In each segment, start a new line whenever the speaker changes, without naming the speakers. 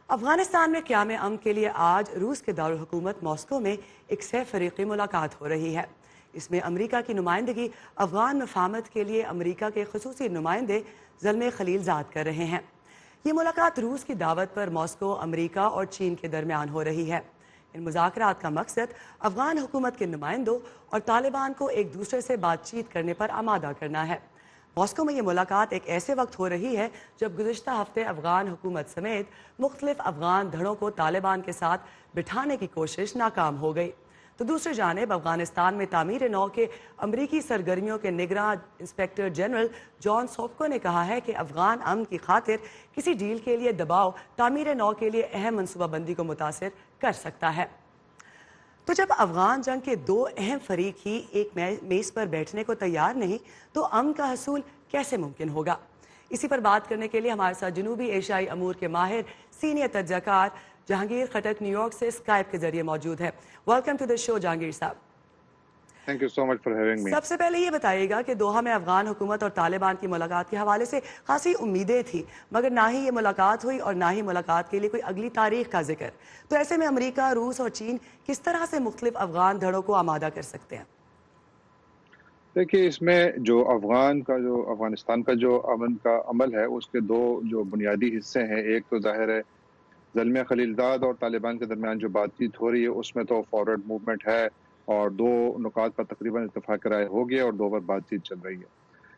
افغانستان میں قیام امن کے لیے آج روس کے دارالحکومت ماسکو میں ایک سہ فریقی ملاقات ہو رہی ہے۔ اس میں امریکہ کی نمائندگی افغان مفاہمت کے لیے امریکہ کے خصوصی نمائندے زلمے خلیل زاد کر رہے ہیں۔ یہ ملاقات روس کی دعوت پر ماسکو، امریکہ اور چین کے درمیان ہو رہی ہے۔ ان مذاکرات کا مقصد افغان حکومت کے نمائندوں اور طالبان کو ایک دوسرے سے بات چیت کرنے پر آمادہ کرنا ہے۔ ماسکو میں یہ ملاقات ایک ایسے وقت ہو رہی ہے جب گزشتہ ہفتے افغان حکومت سمیت مختلف افغان دھڑوں کو طالبان کے ساتھ بٹھانے کی کوشش ناکام ہو گئی۔ تو دوسری جانب افغانستان میں تعمیر نو کے امریکی سرگرمیوں کے نگراں انسپیکٹر جنرل جان سوفکو نے کہا ہے کہ افغان امن کی خاطر کسی ڈیل کے لیے دباؤ تعمیر نو کے لیے اہم منصوبہ بندی کو متاثر کر سکتا ہے۔ تو جب افغان جنگ کے دو اہم فریق ہی ایک میز پر بیٹھنے کو تیار نہیں تو امن کا حصول کیسے ممکن ہوگا؟ اسی پر بات کرنے کے لیے ہمارے ساتھ جنوبی ایشیائی امور کے ماہر سینئر تجزیہ کار جہانگیر خٹک نیو یارک سے اسکائپ کے ذریعے موجود ہے۔ ویلکم ٹو دی شو جہانگیر صاحب۔
Thank you so much for having me.
سب سے پہلے یہ بتائیے گا کہ دوحہ میں افغان حکومت اور طالبان کی ملاقات کے حوالے سے خاصی امیدیں تھیں، مگر نہ ہی یہ ملاقات ہوئی اور نہ ہی ملاقات کے لیے کوئی اگلی تاریخ کا ذکر۔ تو ایسے میں امریکہ، روس اور چین کس طرح سے مختلف افغان دھڑوں کو آمادہ کر سکتے ہیں؟
دیکھیے، اس میں جو افغانستان کا جو امن کا عمل ہے، اس کے دو جو بنیادی حصے ہیں۔ ایک تو ظاہر ہے زلمے خلیلزاد اور طالبان کے درمیان جو بات چیت ہو رہی ہے، اس میں تو فارورڈ موومنٹ ہے اور دو نکات پر تقریباً اتفاق رائے ہو گیا اور دو پر بات چیت چل رہی ہے۔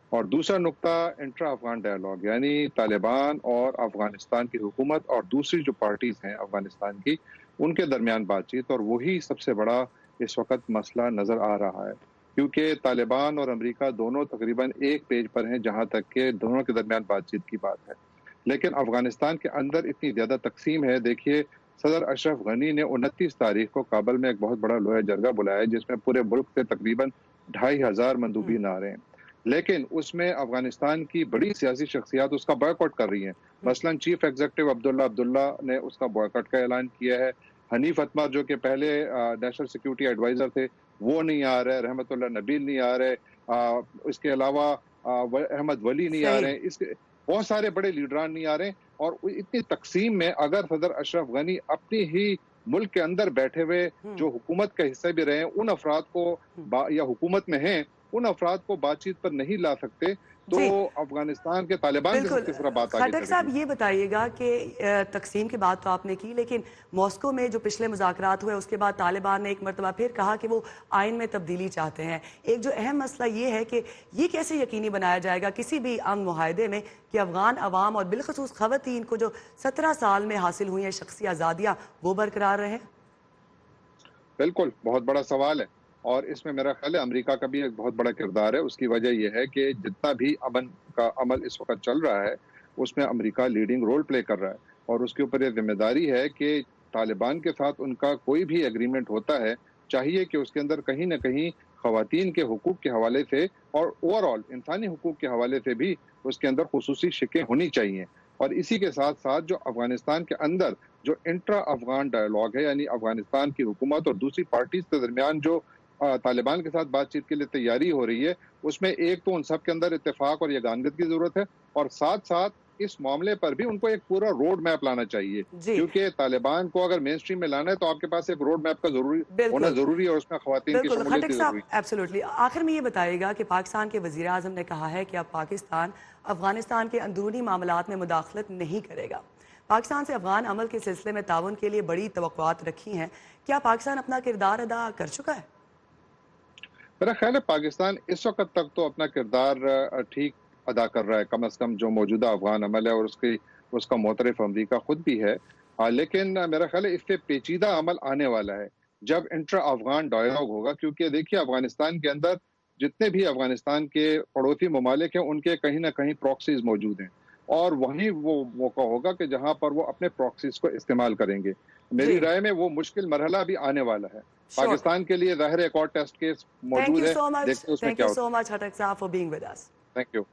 اور دوسرا نقطہ انٹرا افغان ڈائیلاگ، یعنی طالبان اور افغانستان کی حکومت اور دوسری جو پارٹیز ہیں افغانستان کی، ان کے درمیان بات چیت، اور وہی سب سے بڑا اس وقت مسئلہ نظر آ رہا ہے، کیونکہ طالبان اور امریکہ دونوں تقریباً ایک پیج پر ہیں جہاں تک کہ دونوں کے درمیان بات چیت کی بات ہے۔ لیکن افغانستان کے اندر اتنی زیادہ تقسیم ہے۔ دیکھیے، صدر اشرف غنی نے 29 تاریخ کو کابل میں ایک بہت بڑا لوہے جرگہ بلایا، جس میں پورے ملک سے تقریباً 2500 مندوبین آ رہے ہیں، لیکن اس میں افغانستان کی بڑی سیاسی شخصیات اس کا بائیکاٹ کر رہی ہیں۔ مثلا چیف ایگزیکٹو عبداللہ نے اس کا بائیکاٹ کا اعلان کیا ہے۔ حنیف اتمر جو کہ پہلے نیشنل سیکیورٹی ایڈوائزر تھے، وہ نہیں آ رہے۔ رحمت اللہ نبیل نہیں آ رہے۔ اس کے علاوہ احمد ولی نہیں آ رہے ہیں۔ بہت سارے بڑے لیڈران نہیں آ رہے ہیں، اور اتنی تقسیم میں اگر صدر اشرف غنی اپنی ہی ملک کے اندر بیٹھے ہوئے جو حکومت کا حصہ بھی رہے ہیں، ان افراد کو یا حکومت میں ہیں، ان افراد کو بات چیت پر نہیں لا سکتے، تو افغانستان کے طالبان کے ساتھ کس طرح بات آگے چلے گی؟
خٹک صاحب، یہ بتائیے گا کہ تقسیم کی بات تو آپ نے کی، لیکن ماسکو میں جو پچھلے مذاکرات ہوئے اس کے بعد طالبان نے ایک مرتبہ پھر کہا کہ وہ آئین میں تبدیلی چاہتے ہیں۔ ایک جو اہم مسئلہ یہ ہے کہ یہ کیسے یقینی بنایا جائے گا کسی بھی امن معاہدے میں کہ افغان عوام اور بالخصوص خواتین کو جو 17 سال میں حاصل ہوئی ہیں شخصی آزادیاں، وہ برقرار رہیں؟
بالکل، بہت بڑا سوال ہے، اور اس میں میرا خیال ہے امریکہ کا بھی ایک بہت بڑا کردار ہے۔ اس کی وجہ یہ ہے کہ جتنا بھی امن کا عمل اس وقت چل رہا ہے، اس میں امریکہ لیڈنگ رول پلے کر رہا ہے، اور اس کے اوپر یہ ذمہ داری ہے کہ طالبان کے ساتھ ان کا کوئی بھی ایگریمنٹ ہوتا ہے، چاہیے کہ اس کے اندر کہیں نہ کہیں خواتین کے حقوق کے حوالے سے اور اوور آل انسانی حقوق کے حوالے سے بھی اس کے اندر خصوصی شقیں ہونی چاہیے۔ اور اسی کے ساتھ ساتھ جو افغانستان کے اندر جو انٹرا افغان ڈائیلاگ ہے، یعنی افغانستان کی حکومت اور دوسری پارٹیز کے درمیان جو طالبان کے ساتھ بات چیت کے لیے تیاری ہو رہی ہے، اس میں ایک تو ان سب کے اندر اتفاق اور یگانگت کی ضرورت ہے، اور ساتھ ساتھ اس معاملے پر بھی ان کو ایک پورا روڈ میپ لانا چاہیے، کیونکہ طالبان کو اگر مین اسٹریم میں لانا ہے تو آپ کے پاس ایک روڈ میپ کا ہونا ضروری ہے، اور اس میں خواتین کی شمولیت بھی ضروری ہے۔
ایبسولوٹلی۔ آخر میں یہ بتائیے گا کہ پاکستان کے وزیر اعظم نے کہا ہے کہ اب پاکستان افغانستان کے اندرونی معاملات میں مداخلت نہیں کرے گا۔ پاکستان سے افغان عمل کے سلسلے میں تعاون کے لیے بڑی توقعات رکھی ہیں، کیا پاکستان اپنا کردار ادا کر چکا ہے؟
میرا خیال ہے پاکستان اس وقت تک تو اپنا کردار ٹھیک ادا کر رہا ہے، کم از کم جو موجودہ افغان عمل ہے، اور اس کا معترف امریکہ خود بھی ہے۔ لیکن میرا خیال ہے اس سے پیچیدہ عمل آنے والا ہے جب انٹرا افغان ڈائیلاگ ہوگا، کیونکہ دیکھیے افغانستان کے اندر جتنے بھی افغانستان کے پڑوسی ممالک ہیں، ان کے کہیں نہ کہیں پراکسیز موجود ہیں، اور وہیں وہ موقع ہوگا کہ جہاں پر وہ اپنے پراکسیز کو استعمال کریں گے۔ میری رائے میں وہ مشکل مرحلہ بھی آنے والا ہے۔ پاکستان کے لیے ظاہر ایک اور ٹیسٹ کیس موجود ہے، دیکھتے ہیں اس میں کیا ہوتا ہے۔
Thank you so much, Khattak Saab, for being with us.
Thank you.